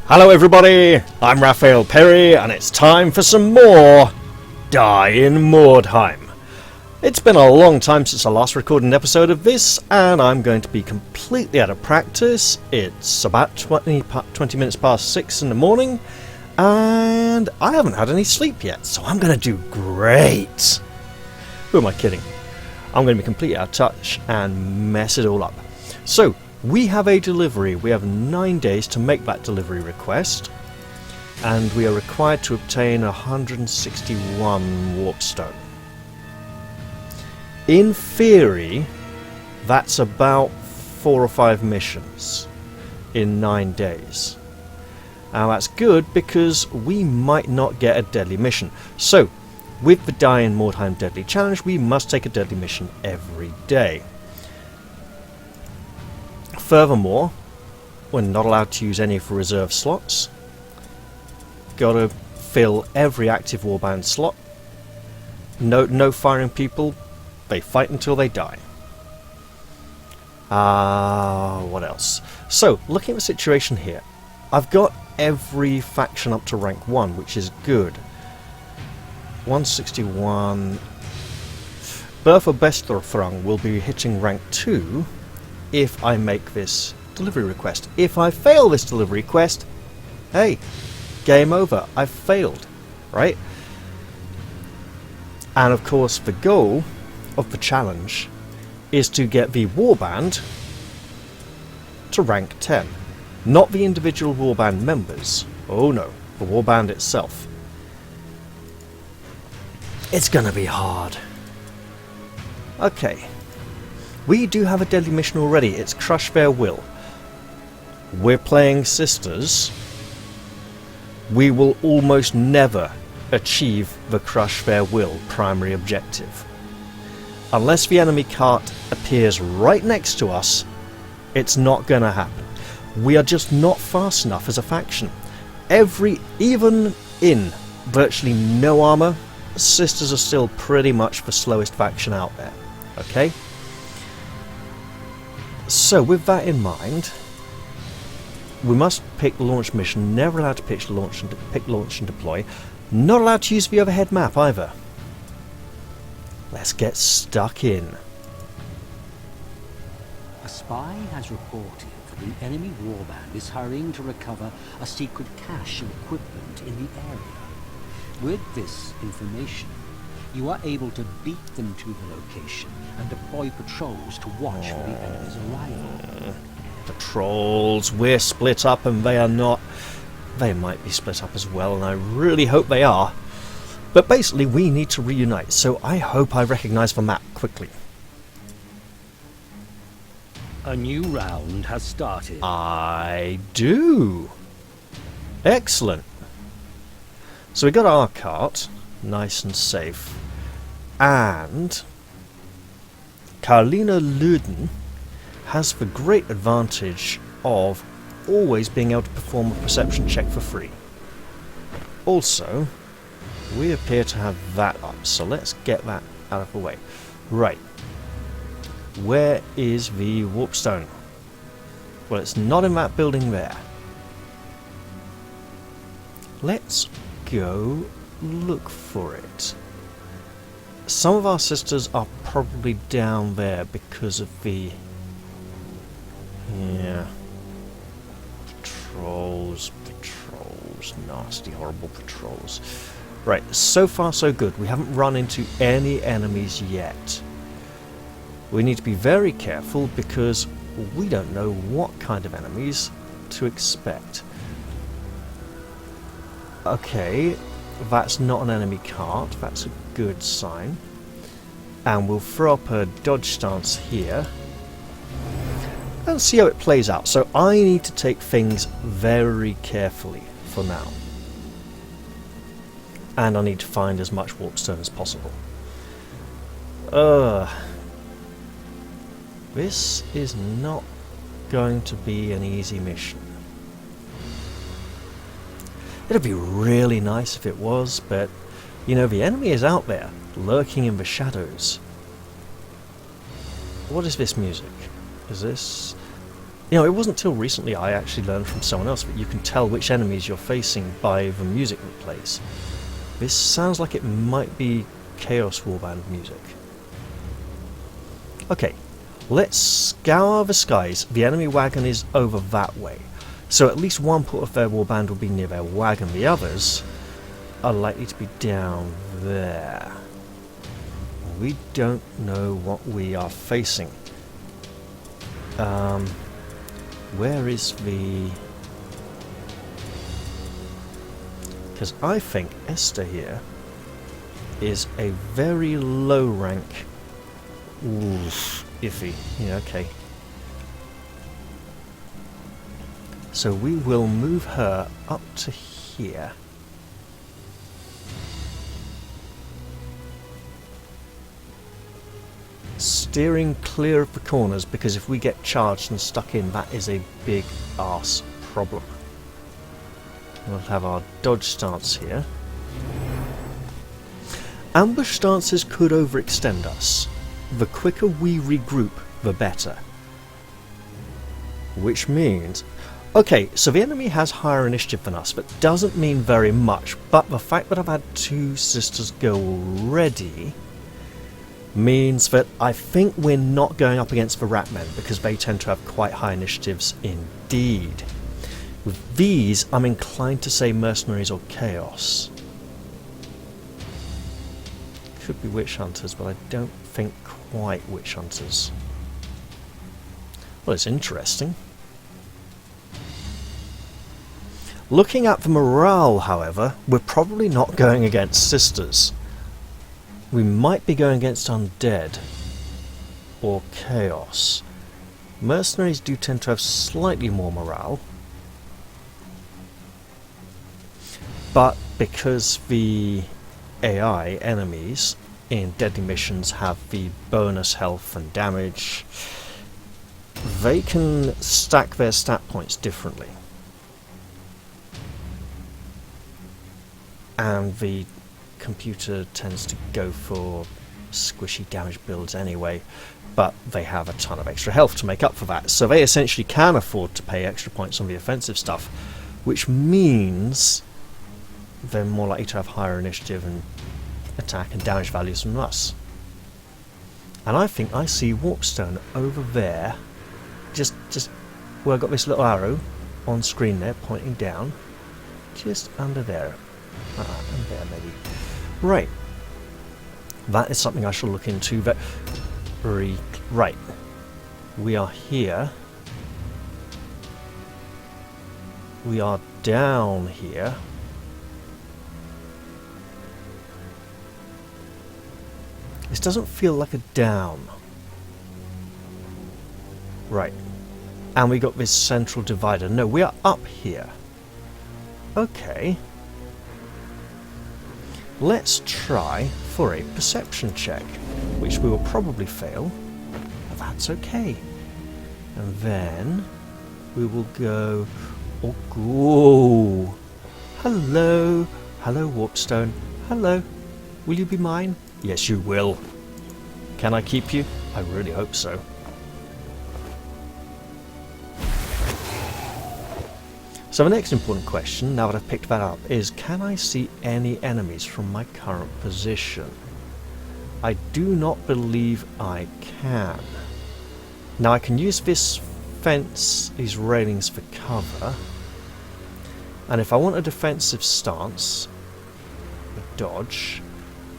Hello everybody, I'm Raphael Perry and it's time for some more Die in Mordheim. It's been a long time since I last recorded an episode of this and I'm going to be completely out of practice. It's about 20 minutes past 6 in the morning and I haven't had any sleep yet, so I'm going to do great. Who am I kidding? I'm going to be completely out of touch and mess it all up. So, we have a delivery. We have 9 days to make that delivery request, and we are required to obtain 161 warpstone. In theory, that's about 4 or 5 missions in 9 days. Now that's good because we might not get a deadly mission. So, with the Die in Mordheim Deadly Challenge, we must take a deadly mission every day. Furthermore, we're not allowed to use any of the reserve slots. Gotta fill every active warband slot. No firing people. They fight until they die. What else? So, looking at the situation here, I've got every faction up to rank 1, which is good. 161. Bertha Besterthrung will be hitting rank 2 if I make this delivery request. If I fail this delivery request, hey, game over. I've failed, right? And of course, the goal of the challenge is to get the warband to rank 10. Not the individual warband members. Oh no, the warband itself. It's gonna be hard. Okay. We do have a deadly mission already. It's Crush Their Will. We're playing Sisters. We will almost never achieve the Crush Their Will primary objective. Unless the enemy cart appears right next to us, it's not going to happen. We are just not fast enough as a faction. Even in virtually no armor, Sisters are still pretty much the slowest faction out there. Okay? So, with that in mind, we must pick the launch mission, never allowed to pick launch and deploy, not allowed to use the overhead map either. Let's get stuck in. A spy has reported that an enemy warband is hurrying to recover a secret cache of equipment in the area. With this information, you are able to beat them to the location and deploy patrols to watch for the enemy's arrival. Patrols, we're split up and they are not. They might be split up as well, and I really hope they are. But basically we need to reunite, so I hope I recognise the map quickly. A new round has started. I do. Excellent. So we got our cart, nice and safe. And Carolina Luden has the great advantage of always being able to perform a perception check for free. Also, we appear to have that up, so let's get that out of the way. Right. Where is the warpstone? Well, it's not in that building there. Let's go look for it. Some of our sisters are probably down there because of the... yeah. Patrols, nasty, horrible patrols. Right, so far so good. We haven't run into any enemies yet. We need to be very careful because we don't know what kind of enemies to expect. Okay, that's not an enemy cart, that's a good sign. And we'll throw up a dodge stance here and see how it plays out. So I need to take things very carefully for now. And I need to find as much warpstone as possible. This is not going to be an easy mission. It'd be really nice if it was, but you know, the enemy is out there, lurking in the shadows. What is this music? Is this... You know, it wasn't till recently I actually learned from someone else that you can tell which enemies you're facing by the music that plays. This sounds like it might be Chaos Warband music. Okay, let's scour the skies. The enemy wagon is over that way, so at least one part of their warband will be near their wagon. The others are likely to be down there. We don't know what we are facing. Where is the... Because I think Esther here is a very low rank... Oof, iffy. Yeah, okay. So we will move her up to here. Steering clear of the corners, because if we get charged and stuck in, that is a big arse problem. We'll have our dodge stance here. Ambush stances could overextend us. The quicker we regroup, the better. Which means... Okay, so the enemy has higher initiative than us, but doesn't mean very much. But the fact that I've had 2 sisters go already means that I think we're not going up against the Ratmen, because they tend to have quite high initiatives indeed. With these, I'm inclined to say mercenaries or chaos. Could be witch hunters, but I don't think quite witch hunters. Well, it's interesting. Looking at the morale, however, we're probably not going against sisters. We might be going against undead or chaos. Mercenaries do tend to have slightly more morale, but because the AI enemies in deadly missions have the bonus health and damage, they can stack their stat points differently. And the computer tends to go for squishy damage builds anyway, but they have a ton of extra health to make up for that, so they essentially can afford to pay extra points on the offensive stuff, which means they're more likely to have higher initiative and attack and damage values than us. And I think I see Warpstone over there, just where I've got this little arrow on screen there pointing down, just under there. And there maybe. Right. That is something I shall look into. Right. We are here. We are down here. This doesn't feel like a down. Right. And we got this central divider. No, we are up here. Okay. Let's try for a perception check, which we will probably fail, but that's okay. And then we will go... Oh, hello! Hello, Warpstone. Hello. Will you be mine? Yes, you will. Can I keep you? I really hope so. So the next important question, now that I've picked that up, is can I see any enemies from my current position? I do not believe I can. Now I can use this fence, these railings for cover, and if I want a defensive stance, a dodge,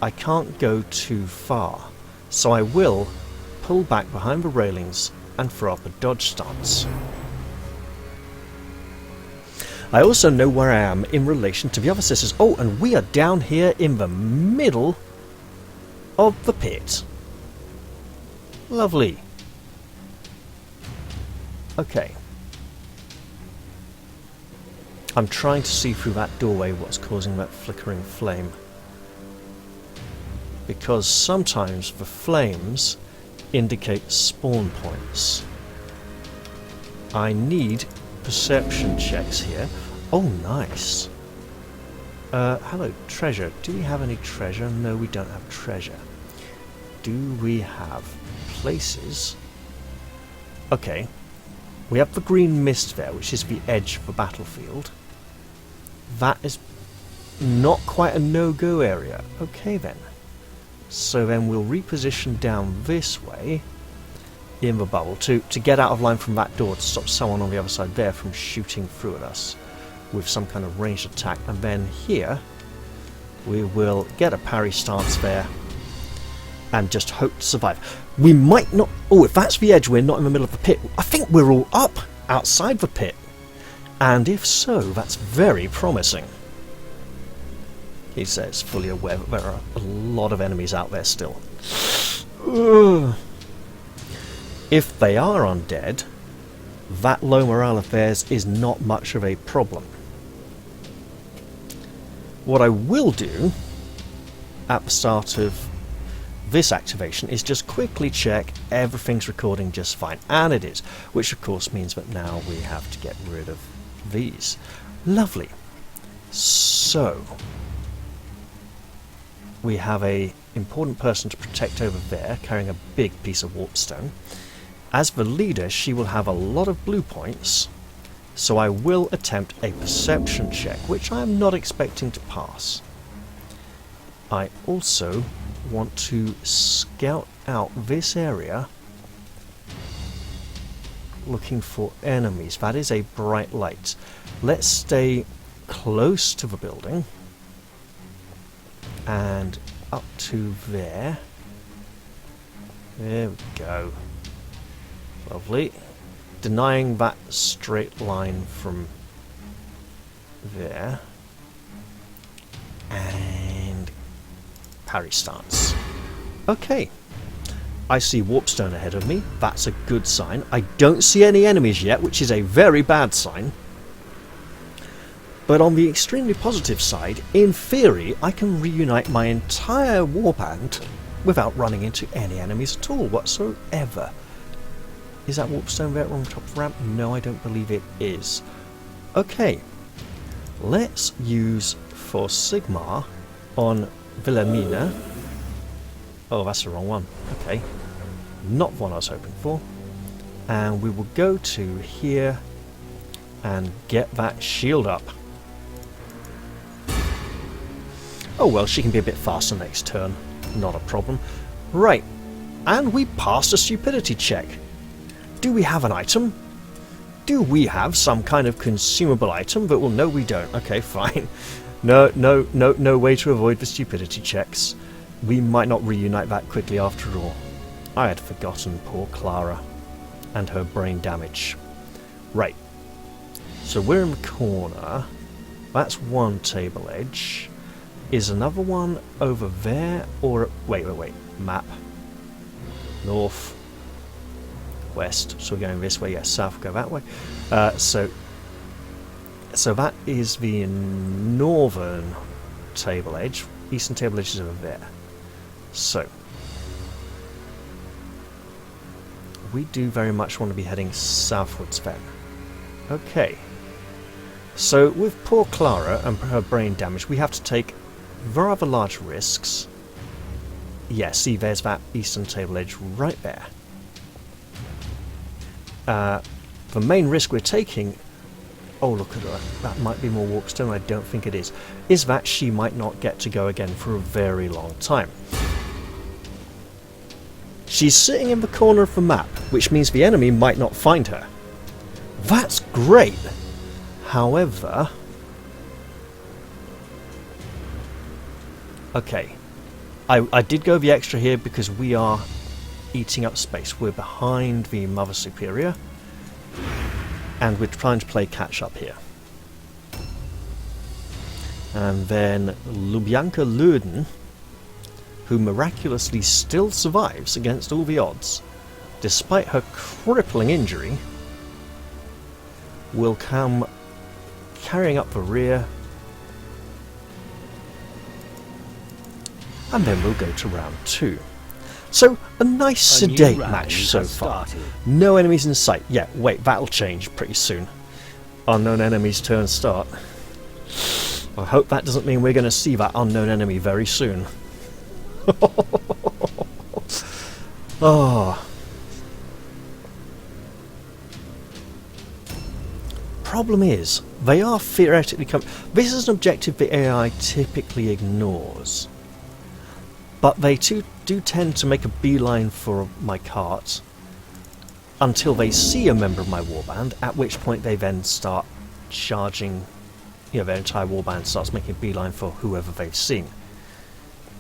I can't go too far, so I will pull back behind the railings and throw up a dodge stance. I also know where I am in relation to the other sisters. Oh, and we are down here in the middle of the pit. Lovely. Okay. I'm trying to see through that doorway what's causing that flickering flame. Because sometimes the flames indicate spawn points. I need perception checks here. Oh, nice. Hello, treasure. Do we have any treasure? No, we don't have treasure. Do we have places? Okay. We have the green mist there, which is the edge of the battlefield. That is not quite a no-go area. Okay then. So then we'll reposition down this way in the bubble to get out of line from that door, to stop someone on the other side there from shooting through at us with some kind of ranged attack. And then here we will get a parry stance there and just hope to survive. We might not... Oh, if that's the edge, we're not in the middle of the pit. I think we're all up outside the pit. And if so, that's very promising. He says, fully aware that there are a lot of enemies out there still. Ugh. If they are undead, that low morale of theirs is not much of a problem. What I will do at the start of this activation is just quickly check everything's recording just fine, and it is, which of course means that now we have to get rid of these. Lovely. So we have a important person to protect over there, carrying a big piece of warpstone. As the leader, she will have a lot of blue points, so I will attempt a perception check, which I am not expecting to pass. I also want to scout out this area, looking for enemies. That is a bright light. Let's stay close to the building and up to there. There we go. Lovely. Denying that straight line from there. And parry stance. Okay. I see warpstone ahead of me. That's a good sign. I don't see any enemies yet, which is a very bad sign. But on the extremely positive side, in theory, I can reunite my entire warband without running into any enemies at all whatsoever. Is that warpstone there on the top of the ramp? No, I don't believe it is. Okay. Let's use for Sigmar on Wilhelmina. Oh, that's the wrong one. Okay. Not the one I was hoping for. And we will go to here and get that shield up. Oh well, she can be a bit faster next turn. Not a problem. Right. And we passed a stupidity check. Do we have an item? Do we have some kind of consumable item? But well, no, we don't. Okay, fine. No way to avoid the stupidity checks. We might not reunite that quickly after all. I had forgotten poor Clara and her brain damage. Right. So we're in the corner. That's one table edge. Is another one over there? Or... Wait. Map. North. West. So we're going this way. Yes, south, go that way. So that is the northern table edge. Eastern table edge is over there. So we do very much want to be heading southwards then. Okay. So with poor Clara and her brain damage, we have to take rather large risks. Yeah, see, there's that eastern table edge right there. The main risk we're taking... Oh, look at her. That might be more warpstone. I don't think it is. Is that she might not get to go again for a very long time. She's sitting in the corner of the map, which means the enemy might not find her. That's great! However... Okay. I did go the extra here because we are eating up space. We're behind the Mother Superior. And we're trying to play catch up here. And then Lubyanka Lurden, who miraculously still survives against all the odds, despite her crippling injury, will come carrying up the rear. And then we'll go to round 2. So, a nice sedate match so far. No enemies in sight. Yeah, wait, that'll change pretty soon. Unknown enemy's turn start. I hope that doesn't mean we're going to see that unknown enemy very soon. Oh. problem is, they are theoretically this is an objective the AI typically ignores. But they do tend to make a beeline for my cart until they see a member of my warband, at which point they then start charging, you know, their entire warband starts making a beeline for whoever they've seen.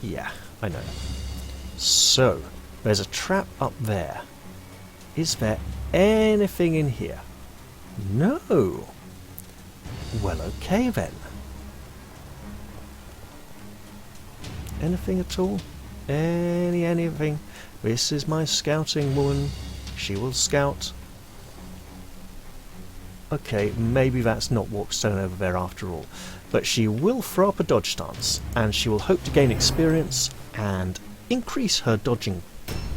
Yeah, I know. So, there's a trap up there. Is there anything in here? No. Well, okay then. Anything at all? Anything? This is my scouting woman. She will scout. Okay, maybe that's not Warpstone over there after all. But she will throw up a dodge stance, and she will hope to gain experience and increase her dodging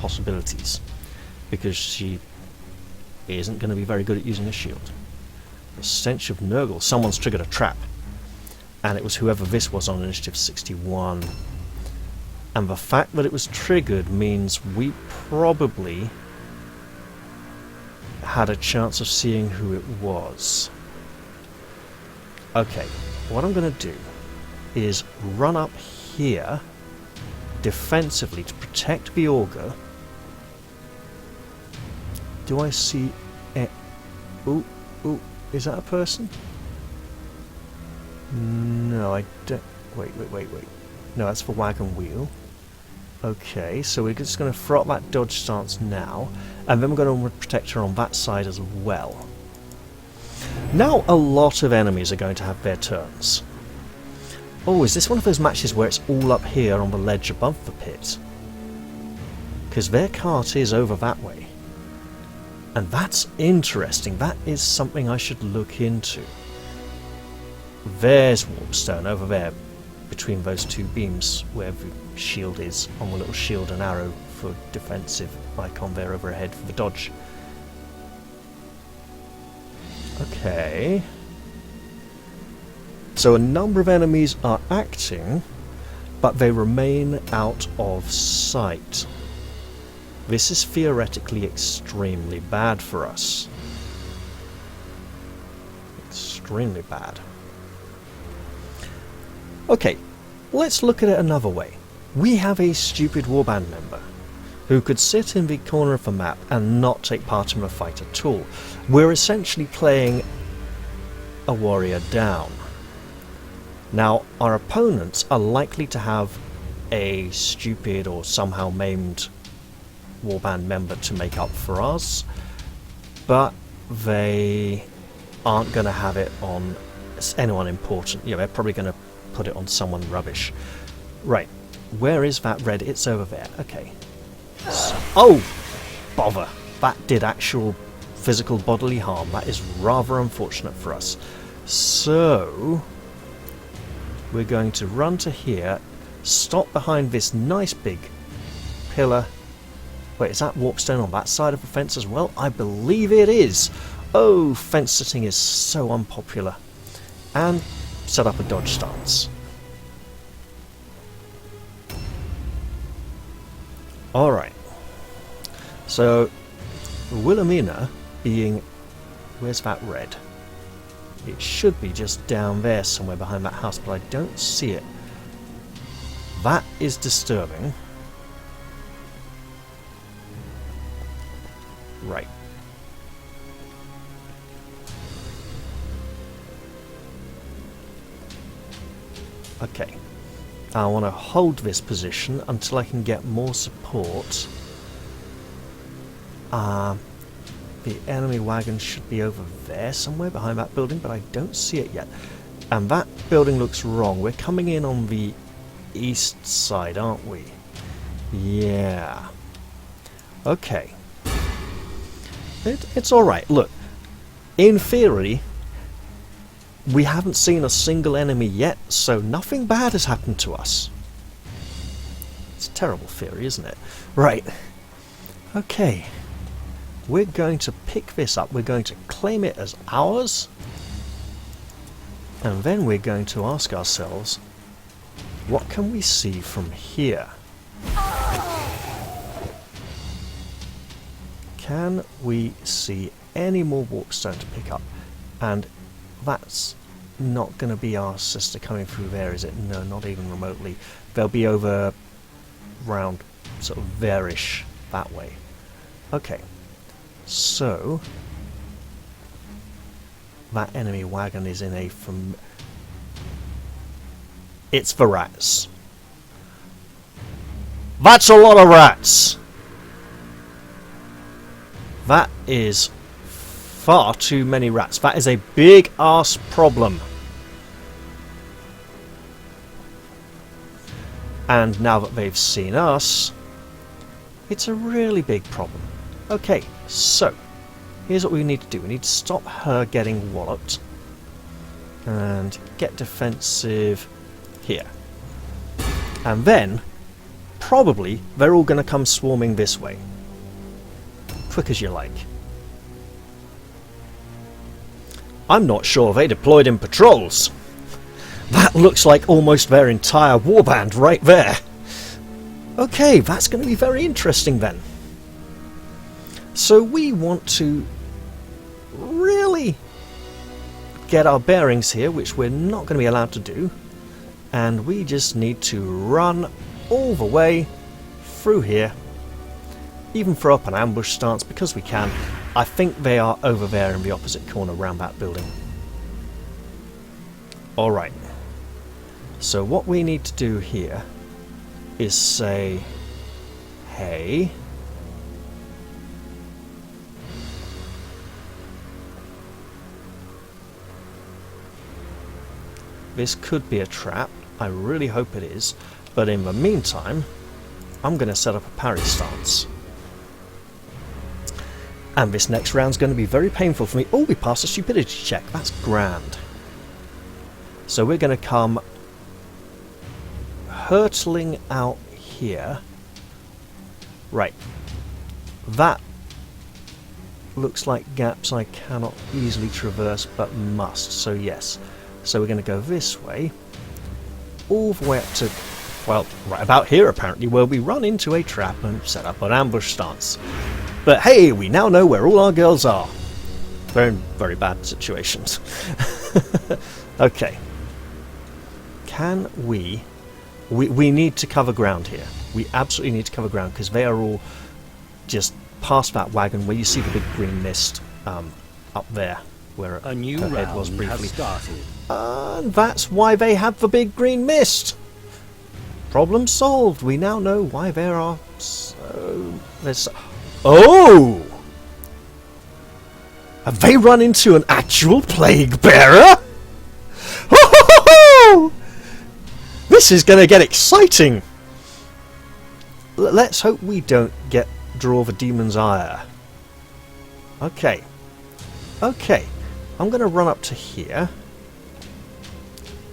possibilities, because she isn't going to be very good at using a shield. The stench of Nurgle. Someone's triggered a trap. And it was whoever this was on initiative 61. And the fact that it was triggered means we probably had a chance of seeing who it was. Okay, what I'm going to do is run up here defensively to protect the auger. Do I see ooh, is that a person? No, I don't. Wait. No, that's the wagon wheel. Okay, so we're just going to throw up that dodge stance now, and then we're going to protect her on that side as well. Now a lot of enemies are going to have their turns. Oh, is this one of those matches where it's all up here on the ledge above the pit? Because their cart is over that way. And that's interesting. That is something I should look into. There's Warpstone over there, between those two beams, where the shield is, on the little shield and arrow for defensive icon there overhead for the dodge. Okay. So a number of enemies are acting, but they remain out of sight. This is theoretically extremely bad for us. Extremely bad. Okay, let's look at it another way. We have a stupid warband member who could sit in the corner of the map and not take part in the fight at all. We're essentially playing a warrior down. Now, our opponents are likely to have a stupid or somehow maimed warband member to make up for us, but they aren't going to have it on anyone important. You know, they're probably going to put it on someone rubbish. Right, where is that red? It's over there. Okay. Oh, bother. That did actual physical bodily harm. That is rather unfortunate for us. So we're going to run to here, stop behind this nice big pillar. Wait, is that Warpstone on that side of the fence as well? I believe it is. Oh, fence sitting is so unpopular. And set up a dodge stance. Alright. So, Wilhelmina being... Where's that red? It should be just down there somewhere behind that house, but I don't see it. That is disturbing. Right. Okay. I want to hold this position until I can get more support. The enemy wagon should be over there somewhere behind that building, but I don't see it yet. And that building looks wrong. We're coming in on the east side, aren't we? Yeah. Okay. It's alright. Look, in theory, we haven't seen a single enemy yet, so nothing bad has happened to us. It's a terrible theory, isn't it? Right. Okay. We're going to pick this up. We're going to claim it as ours. And then we're going to ask ourselves, what can we see from here? Can we see any more Warpstone to pick up? And that's not going to be our sister coming through there, is it? No, not even remotely. They'll be over round sort of there-ish that way. Okay, so that enemy wagon is in a it's the rats. That's a lot of rats! That is far too many rats. That is a big ass problem. And now that they've seen us, it's a really big problem. Okay, so here's what we need to do. We need to stop her getting walloped and get defensive here. And then probably they're all going to come swarming this way. Quick as you like. I'm not sure they deployed in patrols. That looks like almost their entire warband right there. Okay, that's going to be very interesting then. So we want to really get our bearings here, which we're not going to be allowed to do. And we just need to run all the way through here. Even throw up an ambush stance because we can. I think they are over there in the opposite corner around that building. Alright. So what we need to do here is say, hey, this could be a trap. I really hope it is. But in the meantime, I'm going to set up a parry stance. And this next round's going to be very painful for me. Oh, we passed a stupidity check. That's grand. So we're going to come hurtling out here. Right. That looks like gaps I cannot easily traverse, but must. So yes. So we're going to go this way. All the way up to, well, right about here apparently, where we run into a trap and set up an ambush stance. But hey, we now know where all our girls are. They're in very bad situations. Okay. Can we need to cover ground here. We absolutely need to cover ground because they are all just past that wagon where you see the big green mist up there where a new her head round was briefly. has started. And that's why they have the big green mist. Problem solved. We now know why there are there's. Oh! Have they run into an actual plague bearer? This is going to get exciting. Let's hope we don't draw the demon's ire. Okay. Okay. I'm going to run up to here.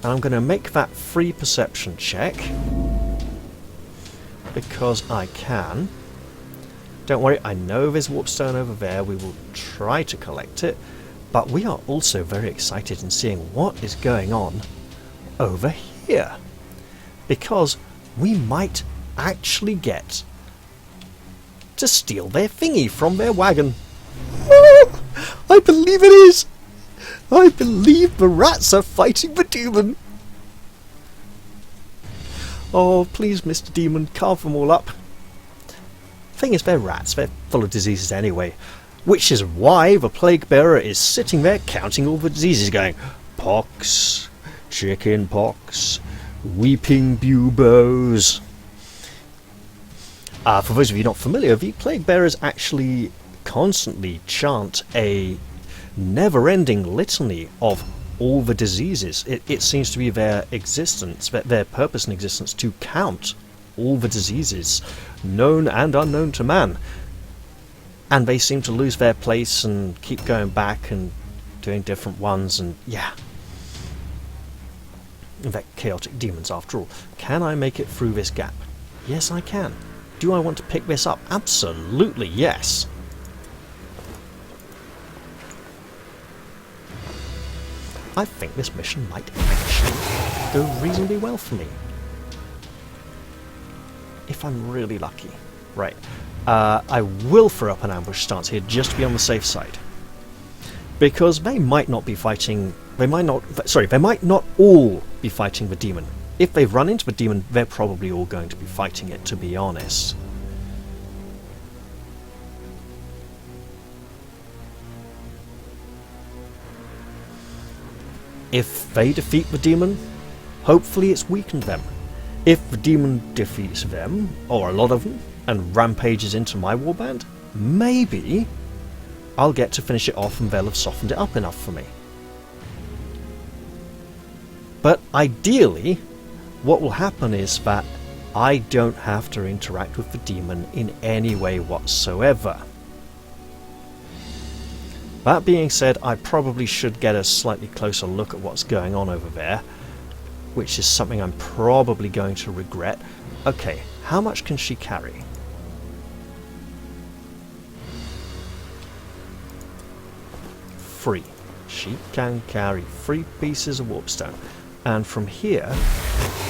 And I'm going to make that free perception check. Because I can. Don't worry, I know there's warpstone over there. We will try to collect it. But we are also very excited in seeing what is going on over here. Because we might actually get to steal their thingy from their wagon. Oh, I believe it is! I believe the rats are fighting the demon! Oh, please, Mr. Demon, carve them all up. Thing is, they're rats. They're full of diseases anyway. Which is why the plague bearer is sitting there counting all the diseases going, pox, chicken pox, weeping buboes. For those of you not familiar, the plague bearers actually constantly chant a never-ending litany of all the diseases. It seems to be their existence, their purpose in existence, to count all the diseases, known and unknown to man. And they seem to lose their place and keep going back and doing different ones, and yeah. In fact, chaotic demons after all. Can I make it through this gap? Yes, I can. Do I want to pick this up? Absolutely, yes. I think this mission might actually go reasonably well for me. If I'm really lucky. Right. I will throw up an ambush stance here just to be on the safe side. Because they might not be fighting... They might not all be fighting the demon. If they've run into the demon, they're probably all going to be fighting it, to be honest. If they defeat the demon, hopefully it's weakened them. If the demon defeats them, or a lot of them, and rampages into my warband, maybe I'll get to finish it off and they'll have softened it up enough for me. But ideally, what will happen is that I don't have to interact with the demon in any way whatsoever. That being said, I probably should get a slightly closer look at what's going on over there, which is something I'm probably going to regret. Okay, how much can she carry? Three. She can carry 3 pieces of warpstone. And from here,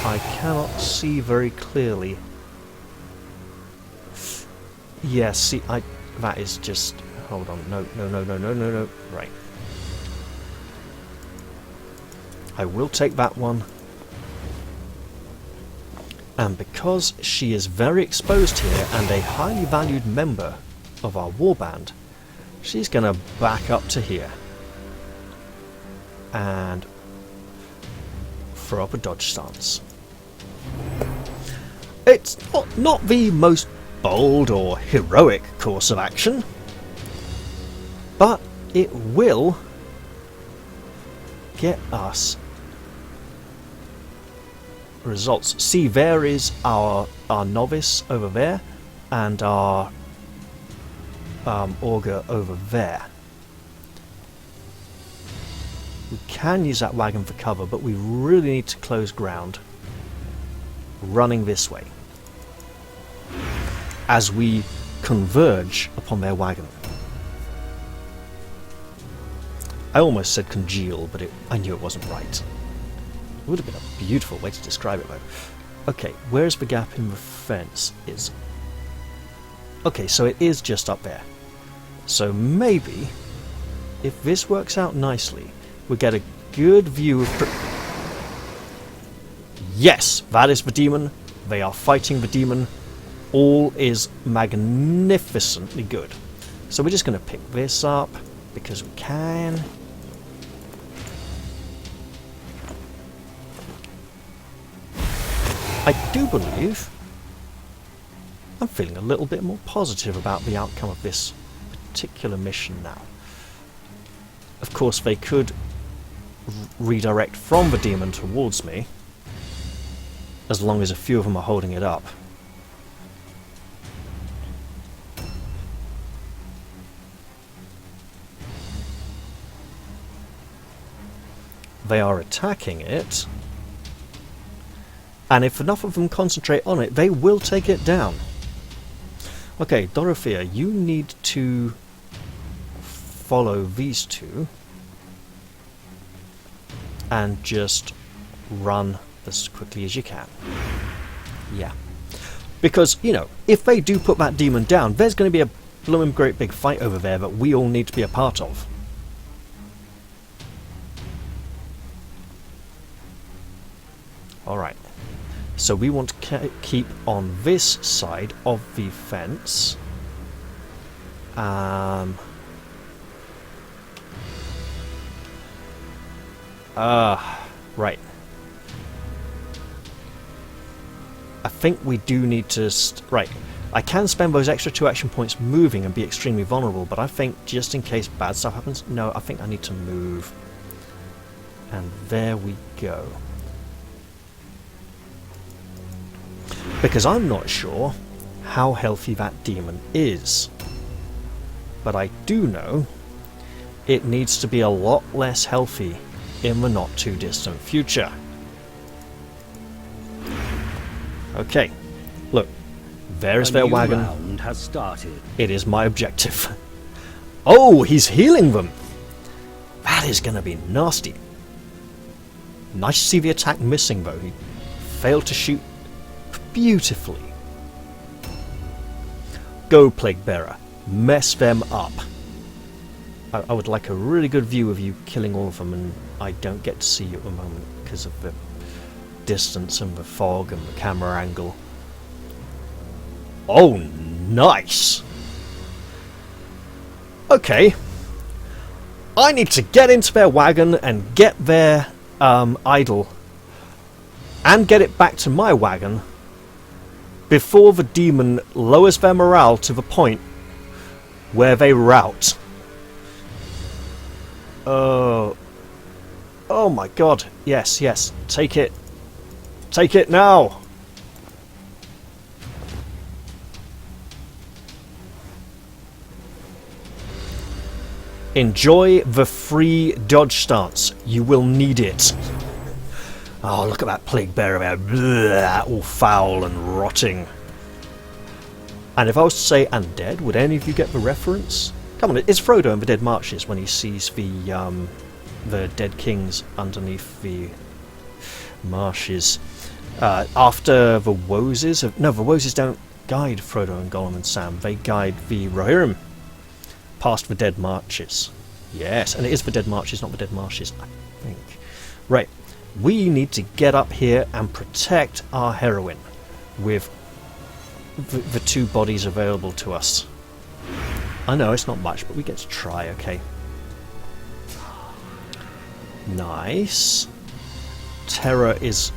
I cannot see very clearly. Yeah, see, that is just... Hold on, no. Right. I will take that one. And because she is very exposed here and a highly valued member of our warband, she's going to back up to here. And throw up a dodge stance. It's not the most bold or heroic course of action, but it will get us results. See, there is our novice over there, and our augur over there. We can use that wagon for cover, but we really need to close ground running this way as we converge upon their wagon. I almost said congeal, but I knew it wasn't right. It would have been a beautiful way to describe it, though. Okay, where's the gap in the fence? Okay, so it is just up there. So maybe, if this works out nicely, we'll get a good view of... Yes, that is the demon. They are fighting the demon. All is magnificently good. So we're just going to pick this up, because we can. I do believe I'm feeling a little bit more positive about the outcome of this particular mission now. Of course, they could redirect from the demon towards me, as long as a few of them are holding it up. They are attacking it, and if enough of them concentrate on it, they will take it down. Okay, Dorothea, you need to follow these two and just run as quickly as you can. Yeah. Because, you know, if they do put that demon down, there's going to be a blooming great big fight over there that we all need to be a part of. Alright. So we want to keep on this side of the fence. Right. I think we do need to... Right. I can spend those extra 2 action points moving and be extremely vulnerable, but I think just in case bad stuff happens... No, I think I need to move. And there we go. Because I'm not sure how healthy that demon is. But I do know it needs to be a lot less healthy in the not too distant future. Okay, look, there's their wagon. Round has started. It is my objective. Oh, he's healing them. That is going to be nasty. Nice to see the attack missing, though. He failed to shoot beautifully. Go, Plague Bearer. Mess them up. I would like a really good view of you killing all of them, and I don't get to see you at the moment because of the distance and the fog and the camera angle. Oh, nice! Okay. I need to get into their wagon and get their idol and get it back to my wagon before the demon lowers their morale to the point where they rout. Oh my god. Yes, yes. Take it. Take it now. Enjoy the free dodge stance. You will need it. Oh, look at that plague bearer there. Blah, all foul and rotting. And if I was to say undead, would any of you get the reference? Come on, it's Frodo in the Dead Marches when he sees the dead kings underneath the marshes. After the Woses... No, the Woses don't guide Frodo and Gollum and Sam. They guide the Rohirrim past the Dead Marches. Yes, and it is the Dead Marches, not the Dead Marshes, I think. Right, we need to get up here and protect our heroine with the two bodies available to us. I know it's not much, but we get to try, okay. Nice. Terror is...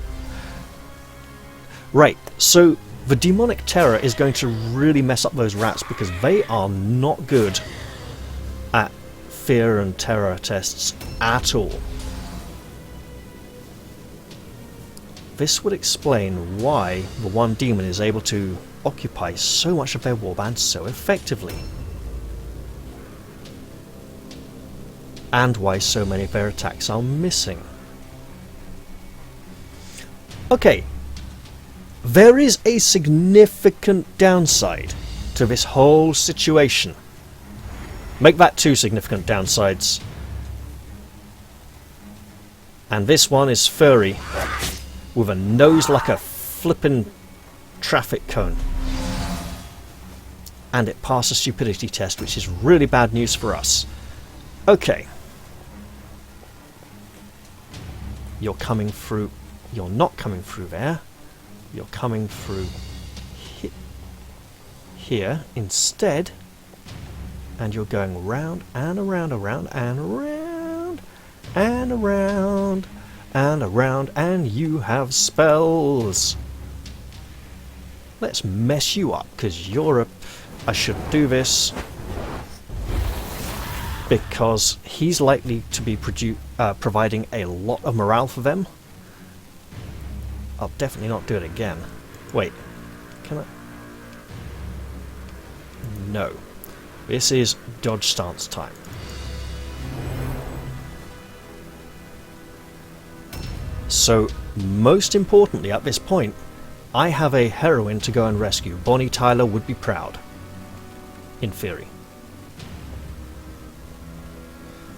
Right, so the demonic terror is going to really mess up those rats because they are not good at fear and terror tests at all. This would explain why the one demon is able to occupy so much of their warband so effectively. And why so many of their attacks are missing. Okay, there is a significant downside to this whole situation. Make that 2 significant downsides. And this one is furry, with a nose like a flippin' traffic cone. And it passed a stupidity test, which is really bad news for us. Okay. You're coming through... You're not coming through there. You're coming through here instead. And you're going round and around, around and around and around and around, and you have spells. Let's mess you up, because you're a... I shouldn't do this. Because he's likely to be providing a lot of morale for them. I'll definitely not do it again. Wait, can I? No. This is dodge stance time. So, most importantly at this point, I have a heroine to go and rescue. Bonnie Tyler would be proud. In theory.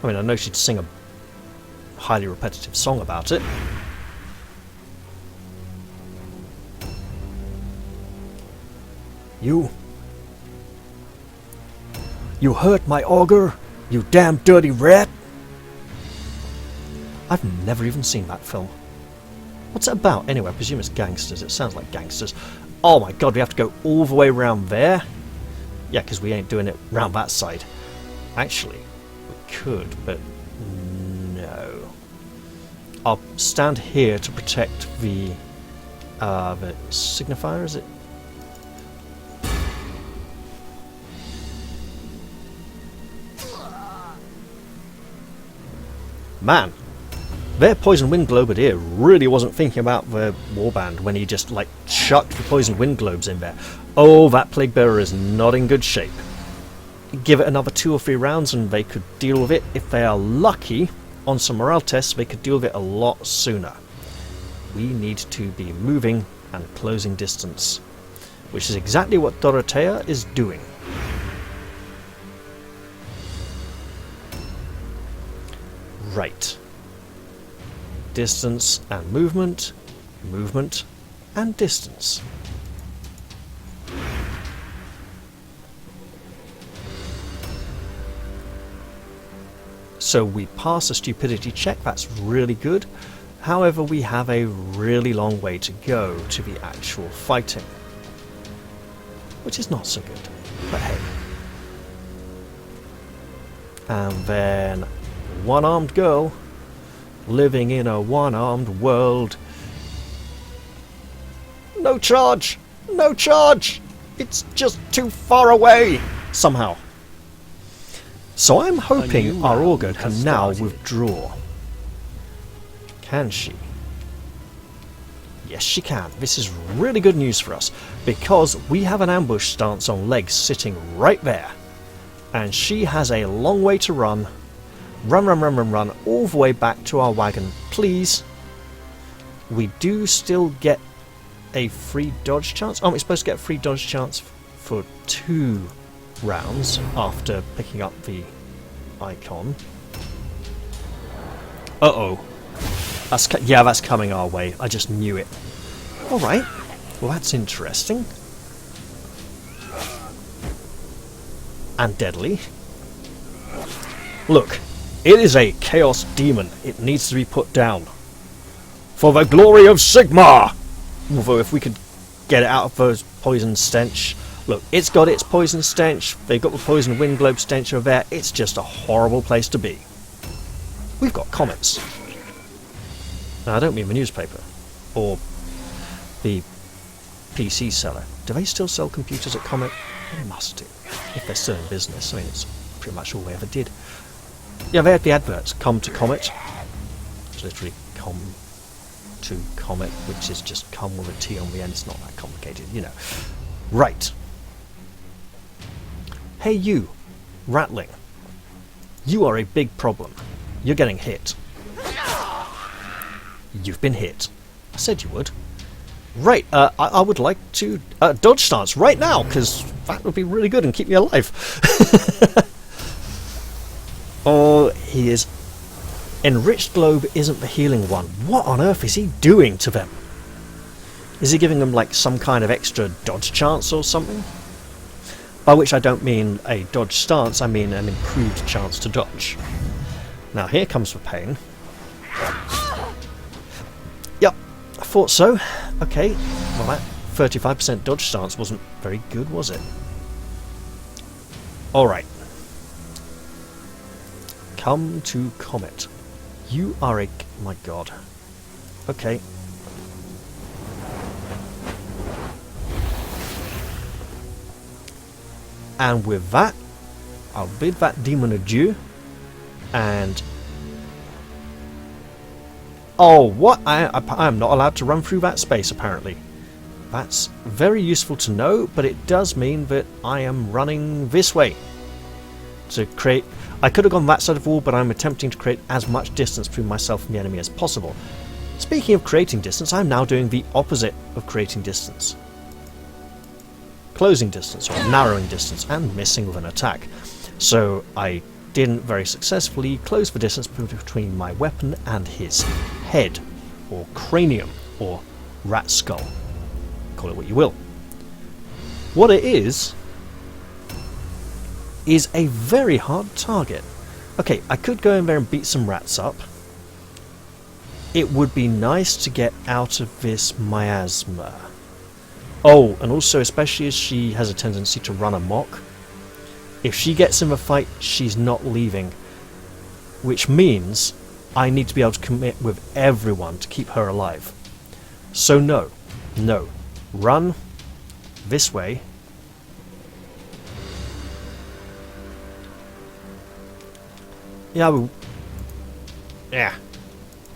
I mean, I know she'd sing a highly repetitive song about it. You hurt my auger, you damn dirty rat! I've never even seen that film. What's it about? Anyway, I presume it's gangsters. It sounds like gangsters. Oh my god, we have to go all the way around there? Yeah, because we ain't doing it round that side. Actually, we could, but no. I'll stand here to protect the signifier, is it? Man, their poison wind globadier really wasn't thinking about the warband when he just like chucked the poison wind globes in there. Oh, that plague bearer is not in good shape. Give it another 2 or 3 rounds and they could deal with it. If they are lucky on some morale tests, they could deal with it a lot sooner. We need to be moving and closing distance, which is exactly what Dorothea is doing. Right. Distance and movement, movement and distance. So we pass a stupidity check, that's really good. However, we have a really long way to go to the actual fighting. Which is not so good, but hey. And then, one-armed girl, living in a one-armed world. No charge! No charge! It's just too far away! Somehow. So I'm hoping our augur can now withdraw. Can she? Yes, she can. This is really good news for us, because we have an ambush stance on legs sitting right there. And she has a long way to run. Run, all the way back to our wagon, please. We do still get a free dodge chance. Aren't we supposed to get a free dodge chance for 2 rounds after picking up the icon? Uh-oh. That's coming our way. I just knew it. Alright. Well, that's interesting. And deadly. Look, it is a chaos demon. It needs to be put down. For the glory of Sigmar! Although if we could get it out of those poison stench. Look, it's got its poison stench. They've got the poison wind globe stench over there. It's just a horrible place to be. We've got comets. Now, I don't mean the newspaper. Or the PC seller. Do they still sell computers at Comet? They must do. If they're still in business. I mean, it's pretty much all they ever did. Yeah, they had the adverts. Come to Comet. It's literally come to Comet, which is just come with a T on the end. It's not that complicated, you know. Right. Hey you, Ratling. You are a big problem. You're getting hit. You've been hit. I said you would. Right, I would like to dodge stance right now, because that would be really good and keep me alive. Oh, he is... Enriched globe isn't the healing one. What on earth is he doing to them? Is he giving them like some kind of extra dodge chance or something? By which I don't mean a dodge stance, I mean an improved chance to dodge. Now here comes the pain. Yep, I thought so. Okay, well that 35% dodge stance wasn't very good, was it? Alright. Come to Comet. You are a... my god. Okay. And with that, I'll bid that demon adieu. And... oh, what? I am not allowed to run through that space, apparently. That's very useful to know, but it does mean that I am running this way. To create... I could have gone that side of the wall, but I'm attempting to create as much distance between myself and the enemy as possible. Speaking of creating distance, I'm now doing the opposite of creating distance. Closing distance, or narrowing distance, and missing with an attack. So I didn't very successfully close the distance between my weapon and his head, or cranium, or rat skull. Call it what you will. What it is a very hard target. Okay, I could go in there and beat some rats up. It would be nice to get out of this miasma. Oh, and also, especially as she has a tendency to run amok, if she gets in the fight, she's not leaving. Which means I need to be able to commit with everyone to keep her alive. So no. No. Run this way. Yeah,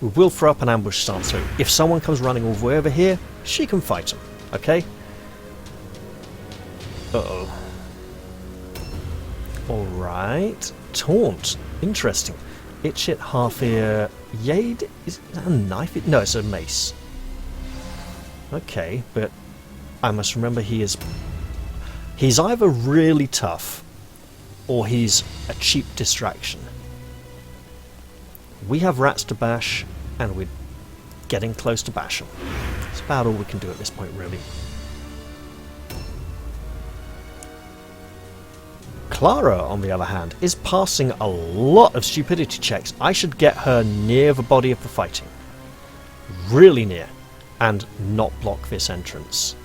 we will throw up an ambush stance, so if someone comes running all the way over here, she can fight them, okay? Uh-oh. Alright. Taunt. Interesting. Itch it, half ear. Yade? Is that a knife? No, it's a mace. Okay, but I must remember he's either really tough or he's a cheap distraction. We have rats to bash, and we're getting close to bash them. It's about all we can do at this point, really. Clara, on the other hand, is passing a lot of stupidity checks. I should get her near the body of the fighting. Really near. And not block this entrance.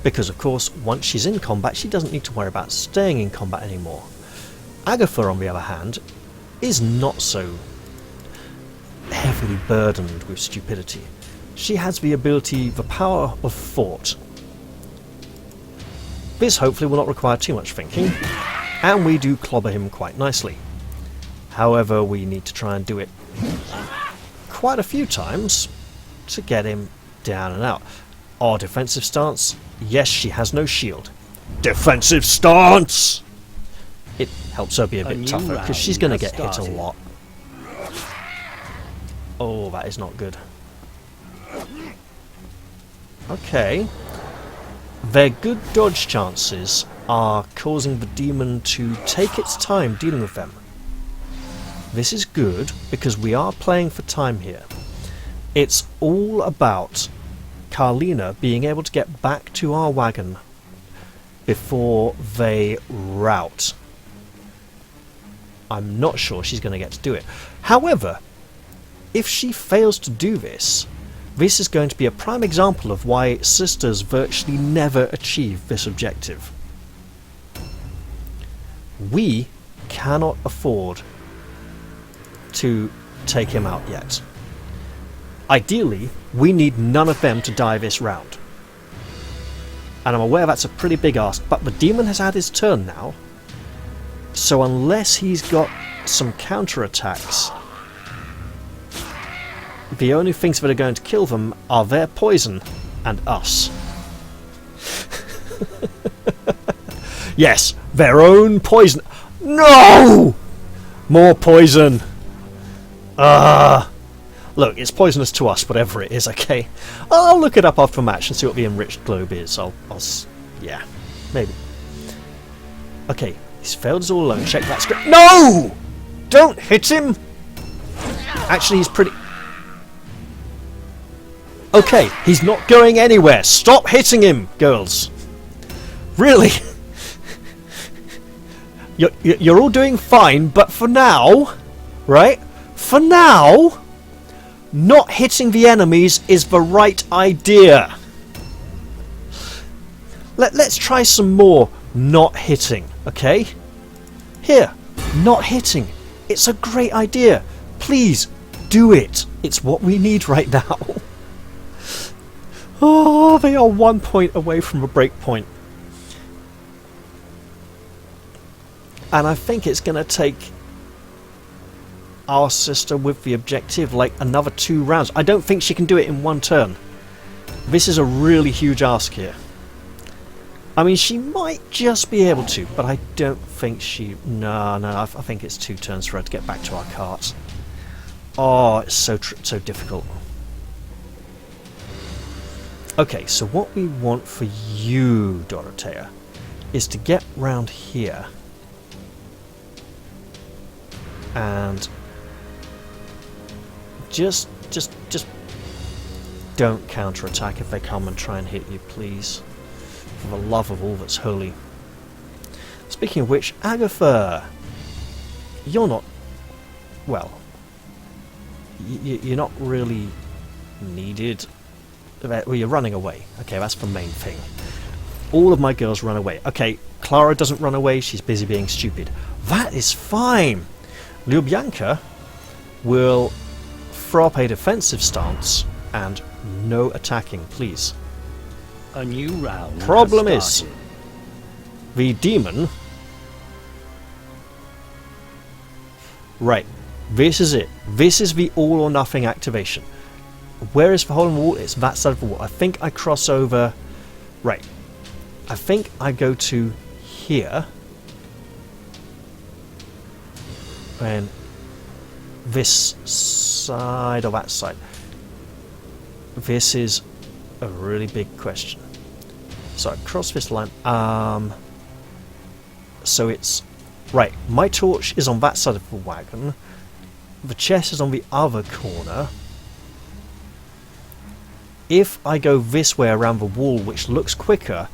Because, of course, once she's in combat, she doesn't need to worry about staying in combat anymore. Agatha, on the other hand, is not so heavily burdened with stupidity. She has the ability, the power of thought. This hopefully will not require too much thinking, and we do clobber him quite nicely. However, we need to try and do it quite a few times to get him down and out. Our defensive stance, yes, she has no shield. Defensive stance! It helps her be a bit tougher, because she's going to get hit a lot. Oh, that is not good. Okay. Their good dodge chances are causing the demon to take its time dealing with them. This is good, because we are playing for time here. It's all about Carlina being able to get back to our wagon before they rout. I'm not sure she's going to get to do it. However, if she fails to do this, this is going to be a prime example of why sisters virtually never achieve this objective. We cannot afford to take him out yet. Ideally, we need none of them to die this round. And I'm aware that's a pretty big ask, but the demon has had his turn now. So unless he's got some counterattacks, the only things that are going to kill them are their poison and us. Yes, their own poison. No! More poison. Look, it's poisonous to us, whatever it is, okay? I'll look it up after the match and see what the enriched globe is. Yeah, maybe. Okay, he's failed us all alone. Check that script. No! Don't hit him! Actually, he's pretty... Okay, he's not going anywhere. Stop hitting him, girls. Really? You're all doing fine, but for now, right? For now, not hitting the enemies is the right idea. Let's try some more not hitting, okay? Here, not hitting. It's a great idea. Please, do it. It's what we need right now. Oh, they are 1 point away from a break point. And I think it's going to take our sister with the objective like another 2 rounds. I don't think she can do it in 1 turn. This is a really huge ask here. I mean, she might just be able to, but I don't think she... No, I think it's 2 turns for her to get back to our cart. Oh, it's so difficult. Okay, so what we want for you, Dorothea, is to get round here and just don't counterattack if they come and try and hit you, please. For the love of all that's holy. Speaking of which, Agatha, you're not... Well, you're not really needed. Well, you're running away. Okay, that's the main thing. All of my girls run away. Okay, Clara doesn't run away. She's busy being stupid. That is fine. Lubyanka will throw up a defensive stance and no attacking, please. A new round. Problem is, the demon... Right, this is it. This is the all or nothing activation. Where is the hole in the wall? It's that side of the wall. I think I cross over... Right. I think I go to here. And this side or that side. This is a really big question. So I cross this line. So it's... Right, my torch is on that side of the wagon. The chest is on the other corner. if I go this way around the wall, which looks quicker,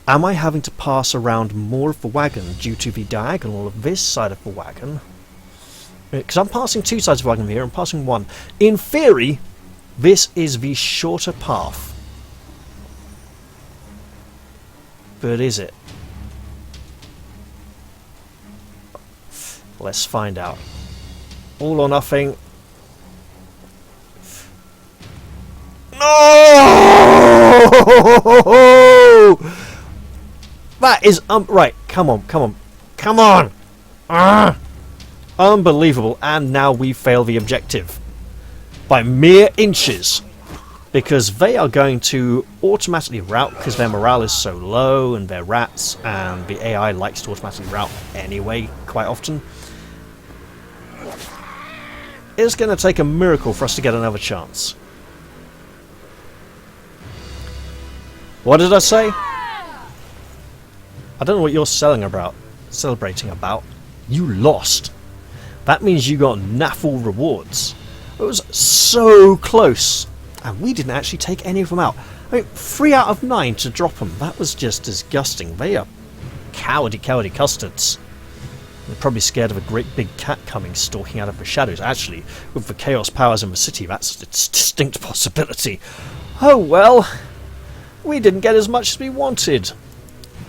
am I having to pass around more of the wagon due to the diagonal of this side of the wagon? Because I'm passing two sides of the wagon here, I'm passing one. In theory, this is the shorter path. But is it? Let's find out. All or nothing. No! That is right. Come on, come on, come on! Unbelievable. And now we fail the objective by mere inches, because they are going to automatically route because their morale is so low and they're rats, and the AI likes to automatically route anyway quite often. It's going to take a miracle for us to get another chance. What did I say? I don't know what you're celebrating about. You lost. That means you got naffle rewards. It was so close. And we didn't actually take any of them out. I mean, 3 out of 9 to drop them. That was just disgusting. They are cowardy custards. They're probably scared of a great big cat coming stalking out of the shadows. Actually, with the chaos powers in the city, that's a distinct possibility. Oh well. We didn't get as much as we wanted.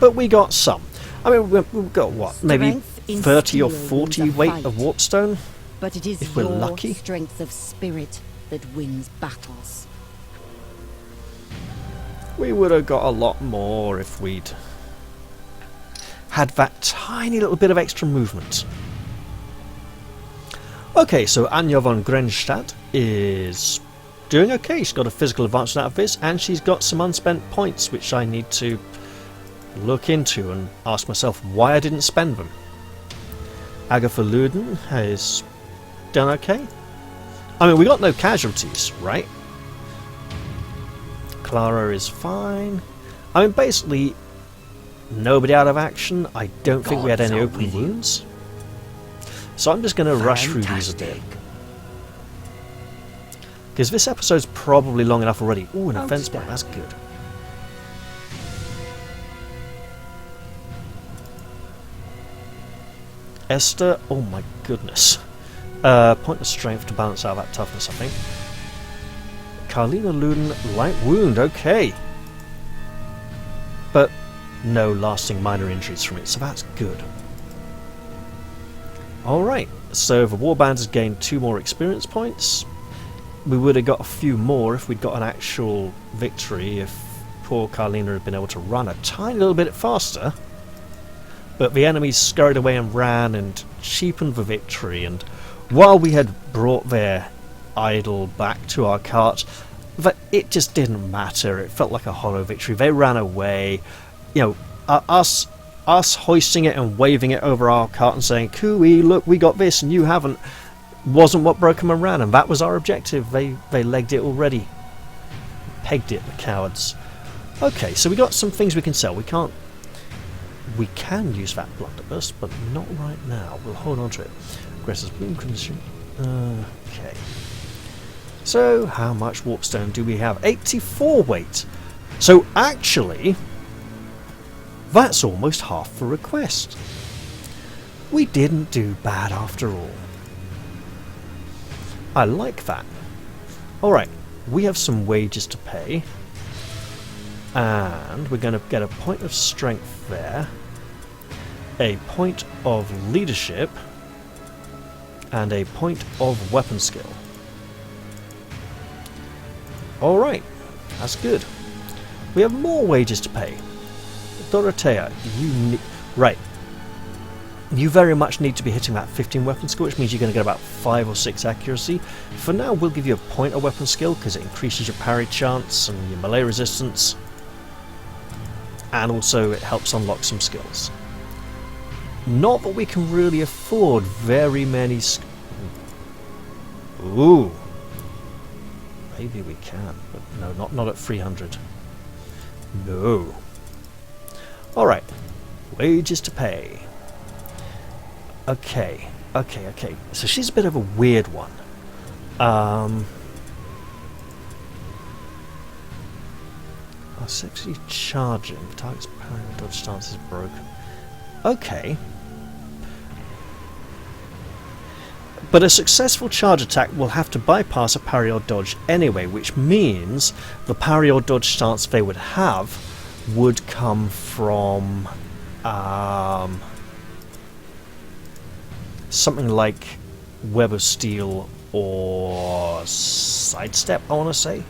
But we got some. I mean, we've got what? Maybe 30 or 40 weight of warpstone? But it is if we're lucky. Strength of spirit that wins battles. We would have got a lot more if we'd had that tiny little bit of extra movement. Okay, so Anja von Grenstadt is doing okay. She's got a physical advancement out of this, and she's got some unspent points which I need to look into and ask myself why I didn't spend them. Agatha Luden has done okay. I mean, we got no casualties, right? Clara is fine. I mean, basically, nobody out of action. I don't think we had any open wounds. So I'm just going to rush through these a bit. Because this episode's probably long enough already. Ooh, an offense point, that's good. Esther, oh my goodness. Point of strength to balance out that toughness, I think. Carlina Luden, light wound, okay. But no lasting minor injuries from it, so that's good. Alright, so the Warband has gained 2 more experience points. We would have got a few more if we'd got an actual victory, if poor Carlina had been able to run a tiny little bit faster. But the enemies scurried away and ran and cheapened the victory, and while we had brought their idol back to our cart, it just didn't matter. It felt like a hollow victory. They ran away. You know, us hoisting it and waving it over our cart and saying, "Cooey, look, we got this and you haven't," wasn't what broke them and ran, and that was our objective. They legged it already. Pegged it, the cowards. Okay, so we got some things we can sell. We can use that blunderbuss, but not right now. We'll hold on to it. Aggressive bloom condition. Okay. So, how much warpstone do we have? 84 weight. So, actually, that's almost half the request. We didn't do bad after all. I like that. Alright, we have some wages to pay. And we're going to get a point of strength there. A point of leadership. And a point of weapon skill. Alright, that's good. We have more wages to pay. Dorothea, right. You very much need to be hitting that 15 weapon skill, which means you're going to get about 5 or 6 accuracy. For now, we'll give you a point of weapon skill, because it increases your parry chance and your melee resistance. And also, it helps unlock some skills. Not that we can really afford very many... Ooh. Maybe we can, but no, not at 300. No. Alright. Wages to pay. Okay. So she's a bit of a weird one. Successfully charging. The target's parry or dodge stance is broken. Okay. But a successful charge attack will have to bypass a parry or dodge anyway, which means the parry or dodge stance they would have would come from something like Web of Steel or Sidestep, I want to say.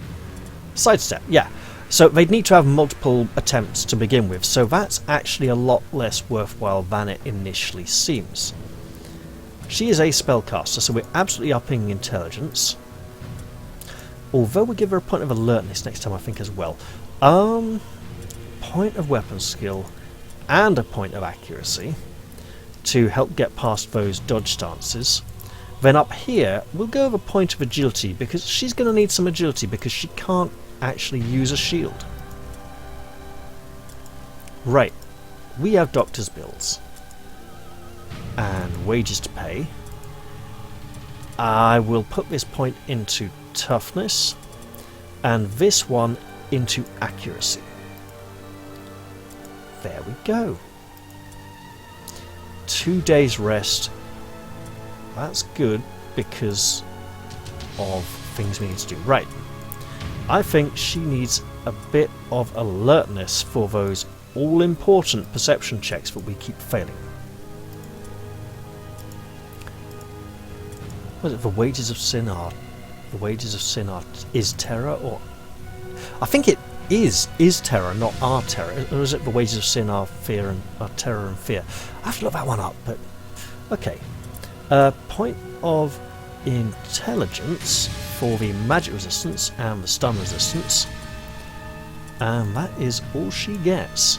Sidestep, yeah. So they'd need to have multiple attempts to begin with, so that's actually a lot less worthwhile than it initially seems. She is a spellcaster, so we're absolutely upping intelligence. Although we give her a point of alertness next time, I think, as well. Point of weapon skill and a point of accuracy to help get past those dodge stances. Then up here, we'll go with a point of agility, because she's going to need some agility because she can't actually use a shield. Right, we have doctor's bills and wages to pay. I will put this point into toughness and this one into accuracy. There we go. 2 days rest. That's good because of things we need to do. Right. I think she needs a bit of alertness for those all-important perception checks that we keep failing. Was it the wages of sin are? The wages of sin are is terror, or I think it is terror, not our terror. Or is it the wages of sin are fear and are terror and fear? I have to look that one up, but okay. Point of intelligence for the magic resistance and the stun resistance, and that is all she gets.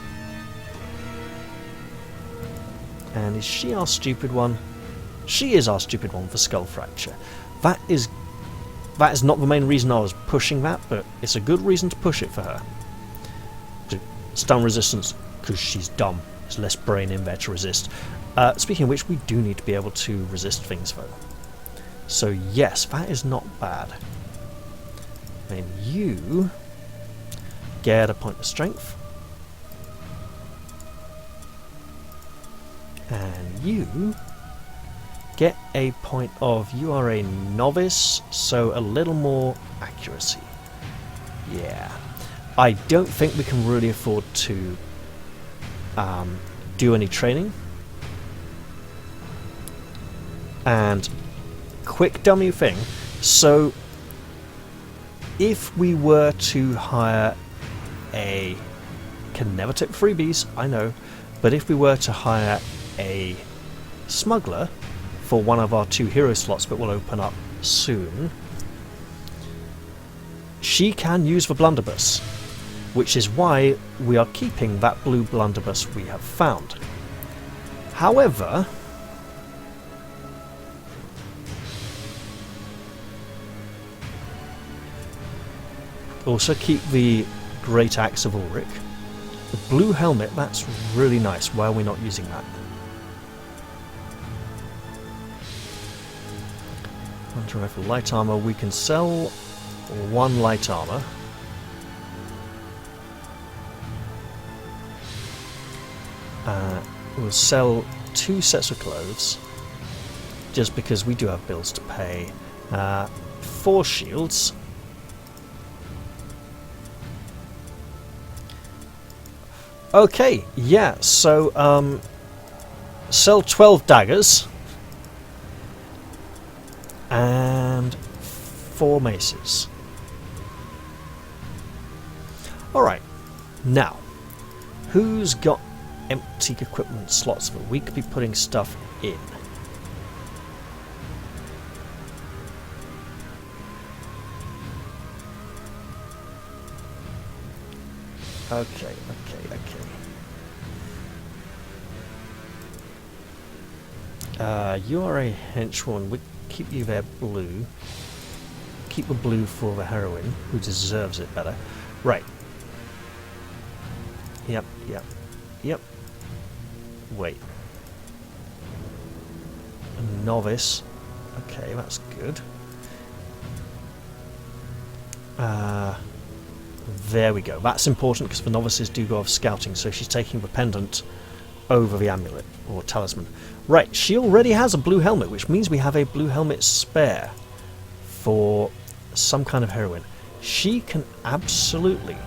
And is she our stupid one? She is our stupid one for skull fracture. That is not the main reason I was pushing that, but it's a good reason to push it for her. Stun resistance, because she's dumb. There's less brain in there to resist. Speaking of which, we do need to be able to resist things though. So yes, that is not bad. And you get a point of strength. And you get a point of, you are a novice, so a little more accuracy. Yeah. I don't think we can really afford to do any training. And quick dummy thing, so if we were to hire a, can never take freebies, I know, but if we were to hire a smuggler for one of our 2 hero slots that will open up soon, she can use the blunderbuss, which is why we are keeping that blue blunderbuss we have found. However, also keep the Great Axe of Ulrich. The blue helmet, that's really nice. Why are we not using that? Hunter rifle, light armor. We can sell 1 light armor. We'll sell 2 sets of clothes, just because we do have bills to pay. 4 shields. Okay, yeah, so sell 12 daggers and 4 maces. Alright, now, who's got empty equipment slots that we could be putting stuff in? Okay. You are a henchwoman. We keep you there blue. Keep the blue for the heroine, who deserves it better. Right. Yep. Wait. A novice. Okay, that's good. There we go. That's important because the novices do go off scouting, so she's taking the pendant over the amulet or talisman. Right, she already has a blue helmet, which means we have a blue helmet spare for some kind of heroine. She can absolutely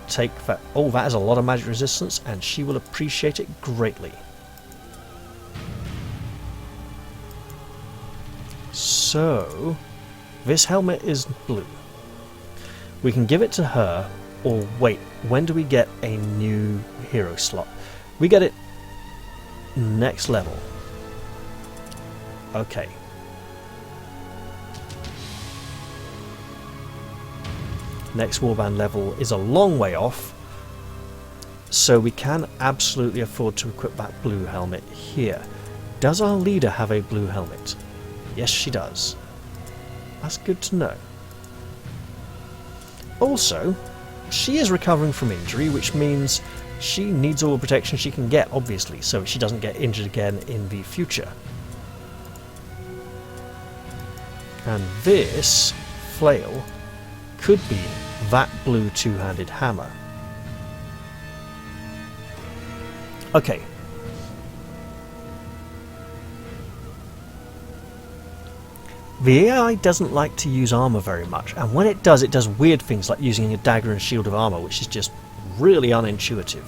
take that. Oh, that has a lot of magic resistance, and she will appreciate it greatly. So, this helmet is blue. We can give it to her, or wait, when do we get a new hero slot? We get it next level. Okay. Next warband level is a long way off, so we can absolutely afford to equip that blue helmet here. Does our leader have a blue helmet? Yes, she does. That's good to know. Also, she is recovering from injury, which means she needs all the protection she can get, obviously, so she doesn't get injured again in the future. And this flail could be that blue two-handed hammer. Okay. The AI doesn't like to use armor very much, and when it does weird things like using a dagger and shield of armor, which is just really unintuitive.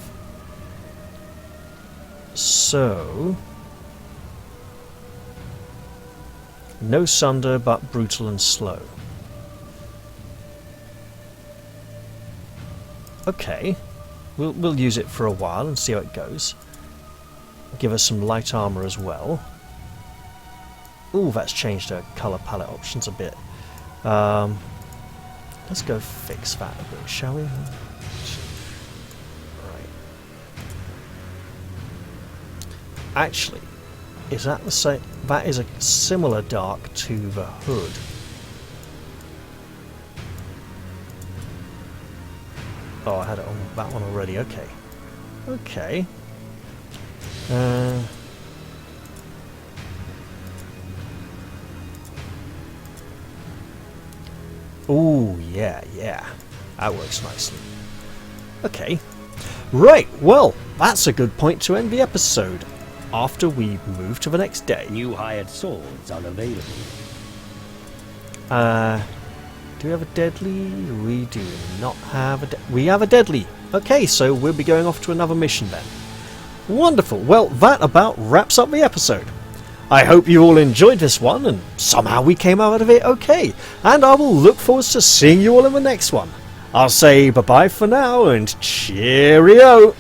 So, no sunder, but brutal and slow. Okay, we'll use it for a while and see how it goes. Give us some light armor as well. Ooh, that's changed her colour palette options a bit. Let's go fix that a bit, shall we? Right. Actually, is that the same? That is a similar dark to the hood. Oh, I had it on that one already. Okay. Okay. Oh, yeah. That works nicely. Okay. Right, well, that's a good point to end the episode. After we move to the next day. New hired swords are available. Do we have a deadly? We do not have a we have a deadly. Okay, so we'll be going off to another mission then. Wonderful. Well, that about wraps up the episode. I hope you all enjoyed this one, and somehow we came out of it okay. And I will look forward to seeing you all in the next one. I'll say bye-bye for now, and cheerio!